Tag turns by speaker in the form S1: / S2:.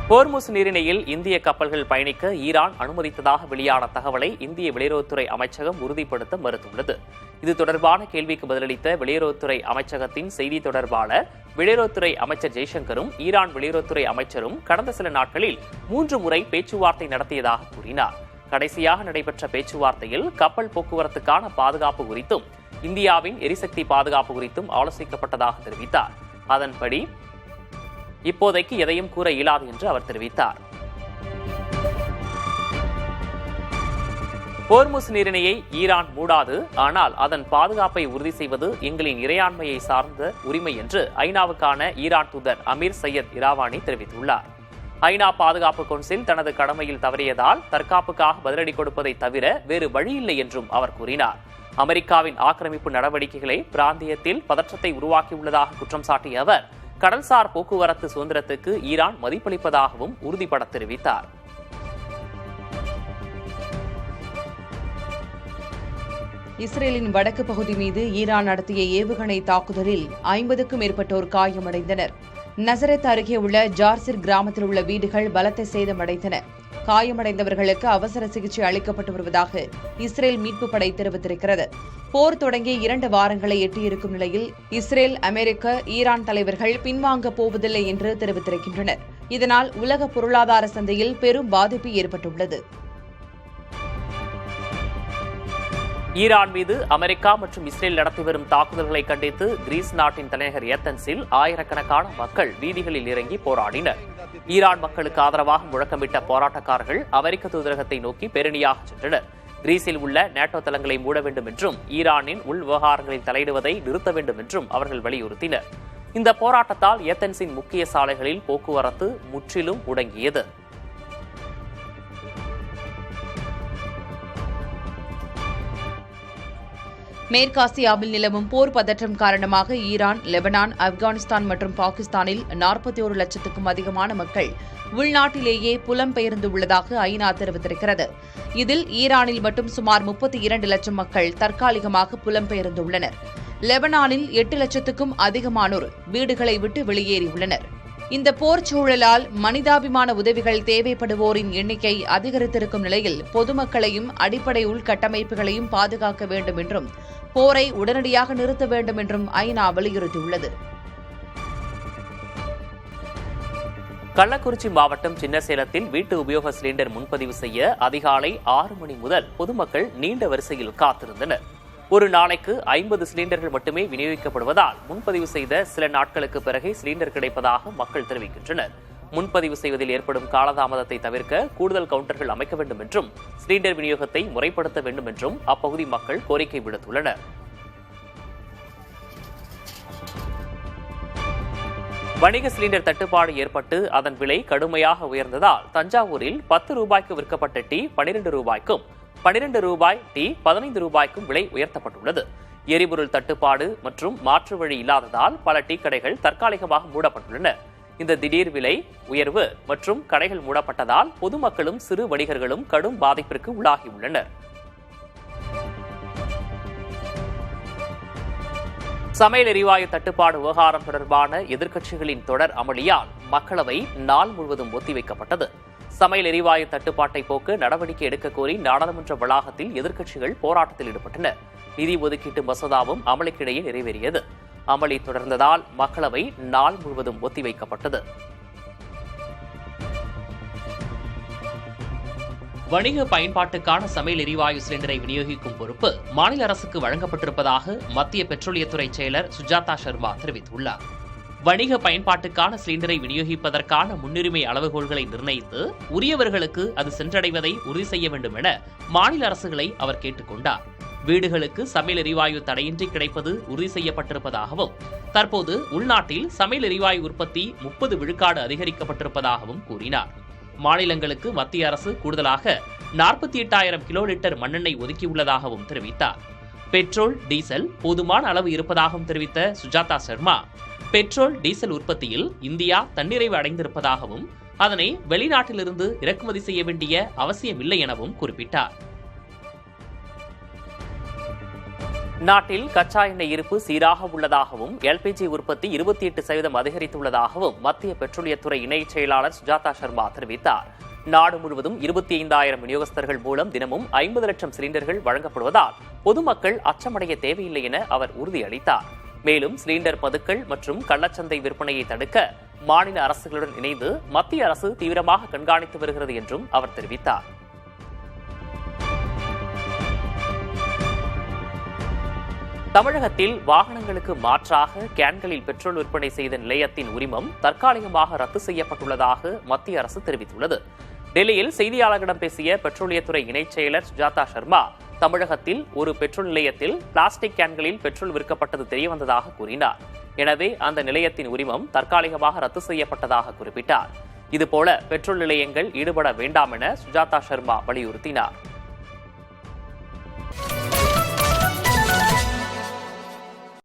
S1: Hormuz நீரிணையில் இந்திய கப்பல்கள் பயணிக்க ஈரான் அனுமதித்ததாக வெளியான தகவலை இந்திய வெளியுறவுத்துறை அமைச்சகம் உறுதிப்படுத்த மறுத்துள்ளது. இது தொடர்பான கேள்விக்கு பதிலளித்த வெளியுறவுத்துறை அமைச்சகத்தின் செய்தி தொடர்பாளர், வெளியுறவுத்துறை அமைச்சர் ஜெய்சங்கரும் ஈரான் வெளியுறவுத்துறை அமைச்சரும் கடந்த சில நாட்களில் 3 முறை பேச்சுவார்த்தை நடத்தியதாக கூறினார். கடைசியாக நடைபெற்ற பேச்சுவார்த்தையில் கப்பல் போக்குவரத்துக்கான பாதுகாப்பு குறித்தும் இந்தியாவின் எரிசக்தி பாதுகாப்பு குறித்தும் ஆலோசிக்கப்பட்டதாக தெரிவித்தார். அதன்படி இப்போதைக்கு எதையும் கூற இயலாது என்று அவர் தெரிவித்தார். ஹோர்முஸ் நீரிணையை ஈரான் மூடாது, ஆனால் அதன் பாதுகாப்பை உறுதி செய்வது எங்களின் இறையாண்மையை சார்ந்த உரிமை என்று ஐநாவுக்கான ஈரான் தூதர் அமீர் சையத் இராவானி தெரிவித்துள்ளார். ஐநா பாதுகாப்பு கவுன்சில் தனது கடமையில் தவறியதால் தற்காப்புக்காக பதிலடி கொடுப்பதை தவிர வேறு வழியில்லை என்றும் அவர் கூறினார். அமெரிக்காவின் ஆக்கிரமிப்பு நடவடிக்கைகளை பிராந்தியத்தில் பதற்றத்தை உருவாக்கியுள்ளதாக குற்றம் சாட்டிய அவர், கடல்சார் போக்குவரத்து சுதந்திரத்துக்கு ஈரான் மதிப்பளிப்பதாகவும் உறுதிபட தெரிவித்தார்.
S2: இஸ்ரேலின் வடக்கு பகுதி மீது ஈரான் நடத்திய ஏவுகணை தாக்குதலில் 50க்கும் மேற்பட்டோர் காயமடைந்தனர். நசரத் அருகே உள்ள ஜார்சிர் கிராமத்தில் உள்ள வீடுகள் பலத்த சேதமடைந்தன. காயமடைந்தவர்களுக்கு அவசர சிகிச்சை அளிக்கப்பட்டு வருவதாக இஸ்ரேல் மீட்பு படை தெரிவித்திருக்கிறது. போர் தொடங்கி 2 வாரங்களை எட்டியிருக்கும் நிலையில் இஸ்ரேல், அமெரிக்க, ஈரான் தலைவர்கள் பின்வாங்க போவதில்லை என்று தெரிவித்திருக்கின்றனர். இதனால் உலக பொருளாதார சந்தையில் பெரும் பாதிப்பு ஏற்பட்டுள்ளது.
S1: ஈரான் மீது அமெரிக்கா மற்றும் இஸ்ரேல் நடத்தி வரும் தாக்குதல்களை கண்டித்து கிரீஸ் நாட்டின் தலைநகர் ஏத்தன்ஸில் ஆயிரக்கணக்கான மக்கள் வீதிகளில் இறங்கி போராடினர். ஈரான் மக்களுக்கு ஆதரவாக முழக்கமிட்ட போராட்டக்காரர்கள் அமெரிக்க தூதரகத்தை நோக்கி பேரணியாக சென்றனர். கிரீஸில் உள்ள நேட்டோ தளங்களை மூட வேண்டும் என்றும் ஈரானின் உள் விவகாரங்களில் தலையிடுவதை நிறுத்த வேண்டும் என்றும் அவர்கள் வலியுறுத்தினர். இந்த போராட்டத்தால் ஏத்தன்ஸின் முக்கிய சாலைகளில் போக்குவரத்து முற்றிலும் முடங்கியது.
S2: மேற்காசியாவில் நிலவும் போர் பதற்றம் காரணமாக ஈரான், லெபனான், ஆப்கானிஸ்தான் மற்றும் பாகிஸ்தானில் 41 லட்சத்துக்கும் அதிகமான மக்கள் உள்நாட்டிலேயே புலம்பெயர்ந்துள்ளதாக ஐநா தெரிவித்திருக்கிறது. இதில் ஈரானில் மட்டும் சுமார் 32 லட்சம் மக்கள் தற்காலிகமாக புலம்பெயர்ந்துள்ளனர். லெபனானில் 8 லட்சத்துக்கும் அதிகமானோர் வீடுகளை விட்டு வெளியேறியுள்ளனர். இந்த போர் சூழலால் மனிதாபிமான உதவிகள் தேவைப்படுவோரின் எண்ணிக்கை அதிகரித்திருக்கும் நிலையில் பொதுமக்களையும் அடிப்படை உள்கட்டமைப்புகளையும் பாதுகாக்க வேண்டும் என்றும் போரை உடனடியாக நிறுத்த வேண்டும் என்றும் ஐநா வலியுறுத்தியுள்ளது.
S1: கள்ளக்குறிச்சி மாவட்டம் சின்னசேலத்தில் வீட்டு உபயோக சிலிண்டர் முன்பதிவு செய்ய அதிகாலை 6 மணி முதல் பொதுமக்கள் நீண்ட வரிசையில் காத்திருந்தனர். ஒரு நாளைக்கு 50 சிலிண்டர்கள் மட்டுமே விநியோகிக்கப்படுவதால் முன்பதிவு செய்த சில நாட்களுக்கு பிறகே சிலிண்டர் கிடைப்பதாக மக்கள் தெரிவிக்கின்றனர். முன்பதிவு செய்வதில் ஏற்படும் காலதாமதத்தை தவிர்க்க கூடுதல் கவுண்டர்கள் அமைக்க வேண்டும் என்றும் சிலிண்டர் விநியோகத்தை முறைப்படுத்த வேண்டும் என்றும் அப்பகுதி மக்கள் கோரிக்கை விடுத்துள்ளனர். வணிக சிலிண்டர் தட்டுப்பாடு ஏற்பட்டு அதன் விலை கடுமையாக உயர்ந்ததால் தஞ்சாவூரில் 10 ரூபாய்க்கு விற்கப்பட்ட டீ 12 ரூபாய்க்கும், 12 ரூபாய் டீ 15 ரூபாய்க்கும் விலை உயர்த்தப்பட்டுள்ளது. எரிபொருள் தட்டுப்பாடு மற்றும் மாற்று வழி இல்லாததால் பல டீ கடைகள் தற்காலிகமாக மூடப்பட்டுள்ளன. இந்த திடீர் விலை உயர்வு மற்றும் கடைகள் மூடப்பட்டதால் பொதுமக்களும் சிறு வணிகர்களும் கடும் பாதிப்பிற்கு உள்ளாகியுள்ளனர். சமையல் எரிவாயு தட்டுப்பாடு விவகாரம் தொடர்பான எதிர்க்கட்சிகளின் தொடர் அமளியால் மக்களவை நாள் முழுவதும் ஒத்திவைக்கப்பட்டது. சமையல் எரிவாயு தட்டுப்பாட்டை போக்க நடவடிக்கை எடுக்க கோரி நாடாளுமன்ற வளாகத்தில் எதிர்க்கட்சிகள் போராட்டத்தில் ஈடுபட்டனர். நிதி ஒதுக்கீட்டு மசோதாவும் அமளிக்கிடையே நிறைவேறியது. அமளி தொடர்ந்ததால் மக்களவை நாள் முழுவதும் ஒத்திவைக்கப்பட்டது. வணிக பயன்பாட்டுக்கான சமையல் எரிவாயு சிலிண்டரை விநியோகிக்கும் பொறுப்பு மாநில அரசுக்கு வழங்கப்பட்டிருப்பதாக மத்திய பெட்ரோலியத்துறை செயலர் சுஜாதா சர்மா தெரிவித்துள்ளார். வணிக பயன்பாட்டுக்கான சிலிண்டரை விநியோகிப்பதற்கான முன்னுரிமை அளவுகோல்களை நிர்ணயித்து உரியவர்களுக்கு அது சென்றடைவதை உறுதி செய்ய வேண்டும் என மாநில அரசுகளை அவர் கேட்டுக் கொண்டார். வீடுகளுக்கு சமையல் எரிவாயு தடையின்றி கிடைப்பது உறுதி செய்யப்பட்டிருப்பதாகவும் தற்போது உள்நாட்டில் சமையல் எரிவாயு உற்பத்தி 30 விழுக்காடு அதிகரிக்கப்பட்டிருப்பதாகவும் கூறினார். மாநிலங்களுக்கு மத்திய அரசு கூடுதலாக 48,000 கிலோ லிட்டர் மண்ணெண்ணெய் ஒதுக்கியுள்ளதாகவும் தெரிவித்தார். பெட்ரோல், டீசல் போதுமான அளவு இருப்பதாகவும் தெரிவித்த சுஜாதா சர்மா, பெட்ரோல், டீசல் உற்பத்தியில் இந்தியா தன்னிறைவு அடைந்திருப்பதாகவும் அதனை வெளிநாட்டிலிருந்து இறக்குமதி செய்ய வேண்டிய அவசியமில்லை எனவும் குறிப்பிட்டார். நாட்டில் கச்சா எண்ணெய் இருப்பு சீராக உள்ளதாகவும் எல்பிஜி உற்பத்தி 28% அதிகரித்துள்ளதாகவும் மத்திய பெட்ரோலியத்துறை இணைச் செயலாளர் சுஜாதா சர்மா தெரிவித்தார். நாடு முழுவதும் 25,000 விநியோகஸ்தர்கள் மூலம் தினமும் 50 லட்சம் சிலிண்டர்கள் வழங்கப்படுவதால் பொதுமக்கள் அச்சமடைய தேவையில்லை என அவர் உறுதியளித்தார். மேலும் சிலிண்டர் பதுக்கல் மற்றும் கள்ளச்சந்தை விற்பனையை தடுக்க மாநில அரசுகளுடன் இணைந்து மத்திய அரசு தீவிரமாக கண்காணித்து வருகிறது என்றும் அவர் தெரிவித்தார். தமிழகத்தில் வாகனங்களுக்கு மாற்றாக கேன்களில் பெட்ரோல் விற்பனை செய்த நிலையத்தின் உரிமம் தற்காலிகமாக ரத்து செய்யப்பட்டுள்ளதாக மத்திய அரசு தெரிவித்துள்ளது. டெல்லியில் செய்தியாளர்களிடம் பேசிய பெட்ரோலியத்துறை இணைச் செயலர் சுஜாதா சர்மா, தமிழகத்தில் ஒரு பெட்ரோல் நிலையத்தில் பிளாஸ்டிக் கேன்களில் பெட்ரோல் விற்கப்பட்டது தெரியவந்ததாக கூறினார். எனவே அந்த நிலையத்தின் உரிமம் தற்காலிகமாக ரத்து செய்யப்பட்டதாக குறிப்பிட்டார். இதுபோல பெட்ரோல் நிலையங்கள் ஈடுபட வேண்டாம் என சுஜாதா சர்மா வலியுறுத்தினார்.